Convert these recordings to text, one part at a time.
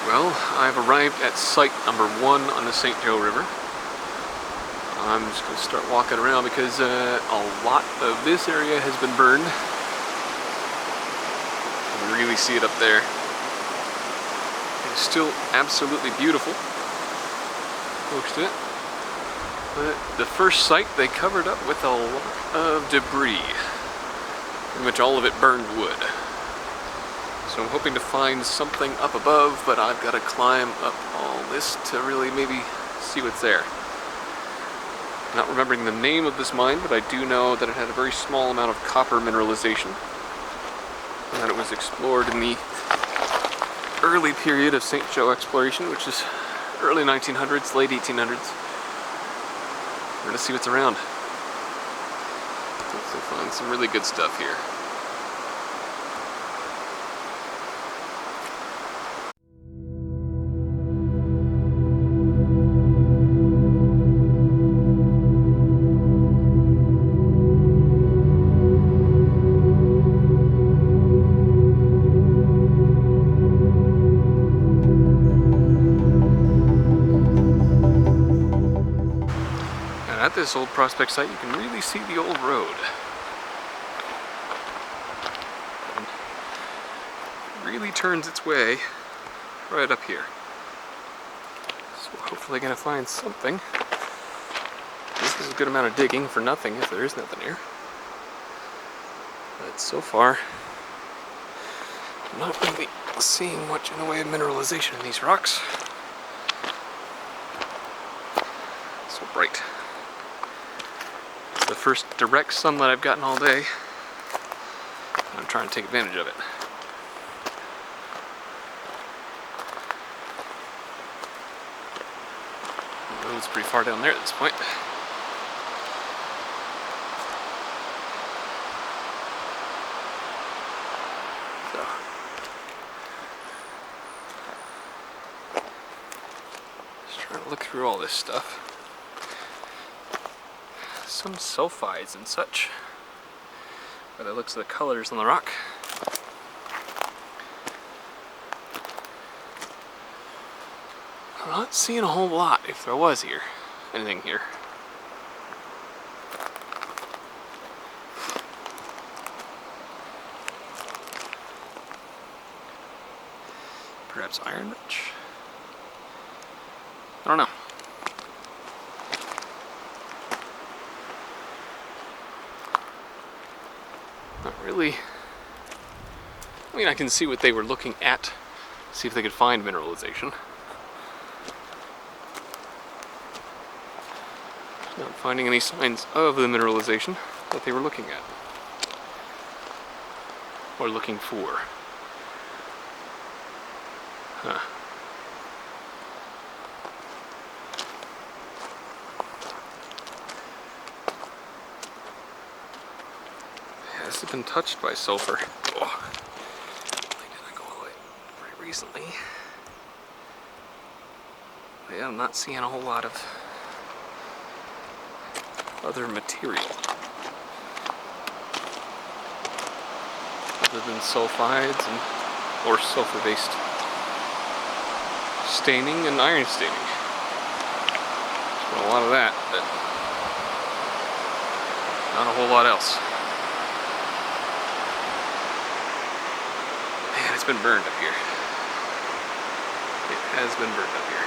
Well, I've arrived at site number 1 on the St. Joe River. I'm just going to start walking around because a lot of this area has been burned. You can really see it up there. It's still absolutely beautiful, most of it. But the first site they covered up with a lot of debris. Pretty much all of it burned wood. So I'm hoping to find something up above, but I've got to climb up all this to really maybe see what's there. Not remembering the name of this mine, but I do know that it had a very small amount of copper mineralization, and that it was explored in the early period of St. Joe exploration, which is early 1900s, late 1800s. We're going to see what's around. Hopefully find some really good stuff here. At this old prospect site, you can really see the old road. And it really turns its way right up here. So we're hopefully going to find something. This is a good amount of digging for nothing if there is nothing here. But so far, I'm not really seeing much in the way of mineralization in these rocks. So bright. The first direct sunlight I've gotten all day. I'm trying to take advantage of it. The road's pretty far down there at this point. So. Just trying to look through all this stuff. Some sulfides and such, by the looks of the colors on the rock. I'm not seeing a whole lot, if there was anything here. Perhaps iron rich? I don't know. Not really. I mean, I can see what they were looking at, see if they could find mineralization. Not finding any signs of the mineralization that they were looking at. Or looking for. Huh. This has been touched by sulfur. Oh. I didn't go away very recently. But yeah, I'm not seeing a whole lot of other material other than sulfides or sulfur-based staining and iron staining. There's been a lot of that, but not a whole lot else. It's been burned up here. It has been burned up here.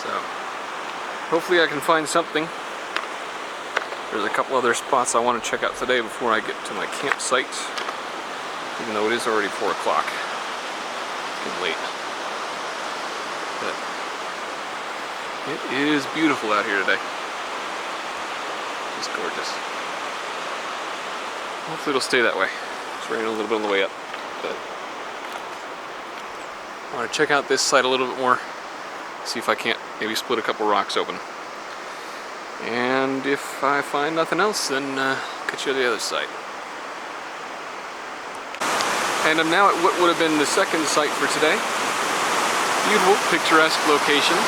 So, hopefully I can find something. There's a couple other spots I want to check out today before I get to my campsite, even though it is already 4 o'clock. It's getting late. But it is beautiful out here today. It's gorgeous. Hopefully it'll stay that way. It's raining a little bit on the way up, but I want to check out this site a little bit more, see if I can't maybe split a couple rocks open. And if I find nothing else, then catch you at the other site. And I'm now at what would have been the second site for today. Beautiful, picturesque location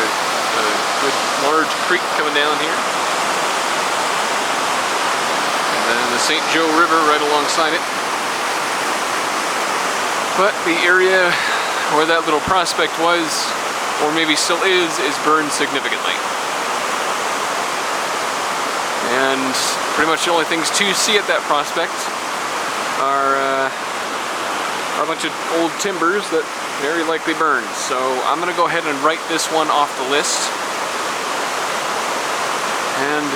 with a good large creek coming down here. And then the St. Joe River right alongside it. But the area where that little prospect was, or maybe still is burned significantly. And pretty much the only things to see at that prospect are a bunch of old timbers that very likely burned. So I'm going to go ahead and write this one off the list. And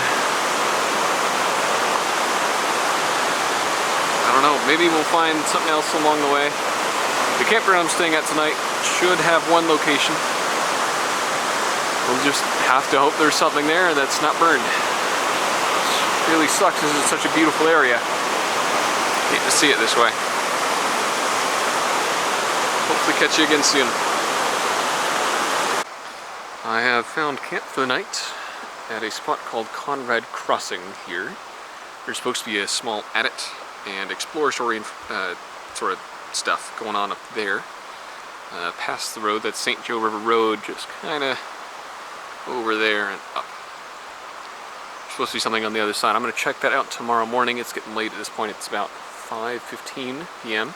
I don't know, maybe we'll find something else along the way. The campground I'm staying at tonight should have one location. We'll just have to hope there's something there that's not burned. It really sucks because it's such a beautiful area. Hate to see it this way. Hopefully catch you again soon. I have found camp for the night at a spot called Conrad Crossing here. There's supposed to be a small adit and exploratory sort of stuff going on up there. Past the road, that's St. Joe River Road, just kind of over there and up. There's supposed to be something on the other side. I'm going to check that out tomorrow morning. It's getting late at this point. It's about 5:15 p.m.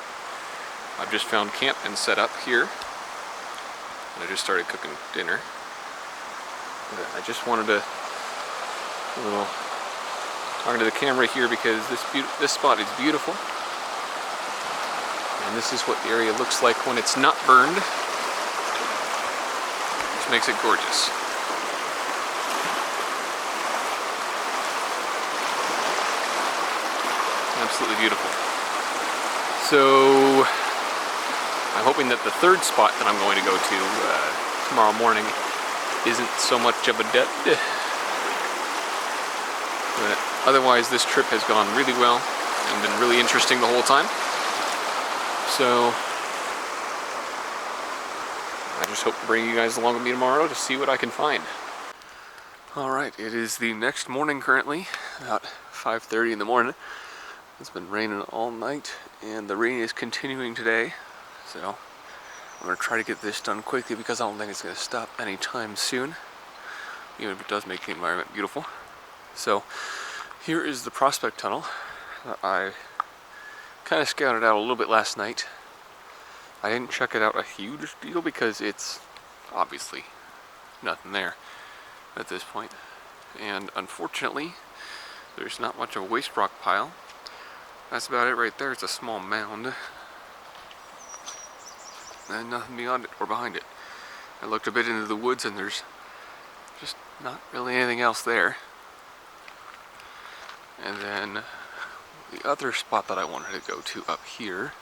I've just found camp and set up here. And I just started cooking dinner. I just wanted to talking to the camera here because this spot is beautiful. And this is what the area looks like when it's not burned, which makes it gorgeous. Absolutely beautiful. So I'm hoping that the third spot that I'm going to go to tomorrow morning isn't so much of a dead. But otherwise, this trip has gone really well and been really interesting the whole time. So I just hope to bring you guys along with me tomorrow to see what I can find. Alright, it is the next morning currently, about 5:30 in the morning. It's been raining all night and the rain is continuing today. So I'm going to try to get this done quickly because I don't think it's going to stop anytime soon, even if it does make the environment beautiful. So here is the Prospect Tunnel that I kind of scouted out a little bit last night. I didn't check it out a huge deal because it's obviously nothing there at this point. And unfortunately, there's not much of a waste rock pile. That's about it right there. It's a small mound. And nothing beyond it or behind it. I looked a bit into the woods and there's just not really anything else there. And then the other spot that I wanted to go to up here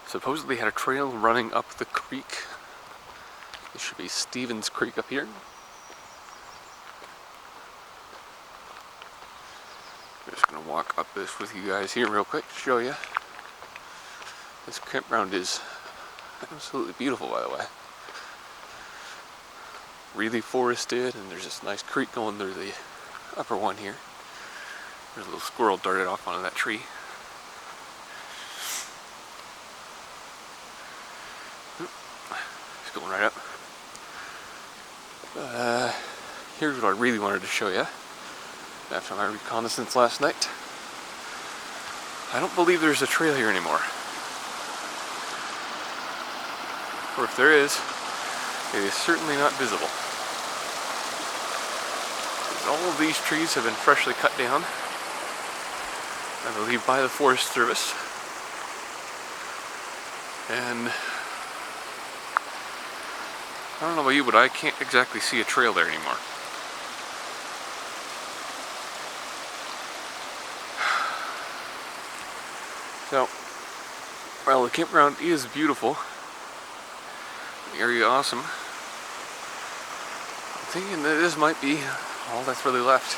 supposedly had a trail running up the creek. This should be Stevens Creek up here. I'm just going to walk up this with you guys here real quick to show you. This campground is absolutely beautiful, by the way. Really forested, and there's this nice creek going through the upper one here. There's a little squirrel darted off onto that tree. It's going right up. Here's what I really wanted to show you after my reconnaissance last night. I don't believe there's a trail here anymore. Or if there is, it is certainly not visible. All of these trees have been freshly cut down, I believe, by the Forest Service. And I don't know about you, but I can't exactly see a trail there anymore. So, well, the campground is beautiful. The area awesome. I'm thinking that this might be all that's really left.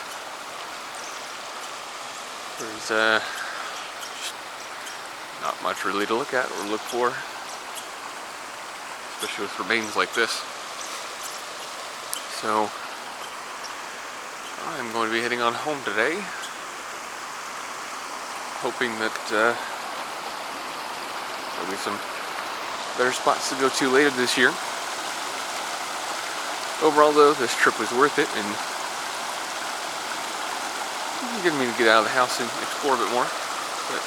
There's just not much really to look at or look for, especially with remains like this. So I'm going to be heading on home today, hoping that there'll be some better spots to go to later this year. Overall though, this trip was worth it and getting me to get out of the house and explore a bit more. But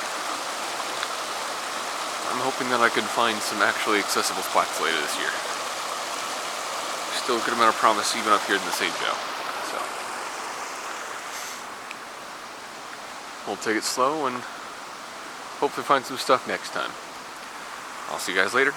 I'm hoping that I could find some actually accessible spots later this year. Still a good amount of promise even up here in the St. Joe. So we'll take it slow and hopefully find some stuff next time. I'll see you guys later.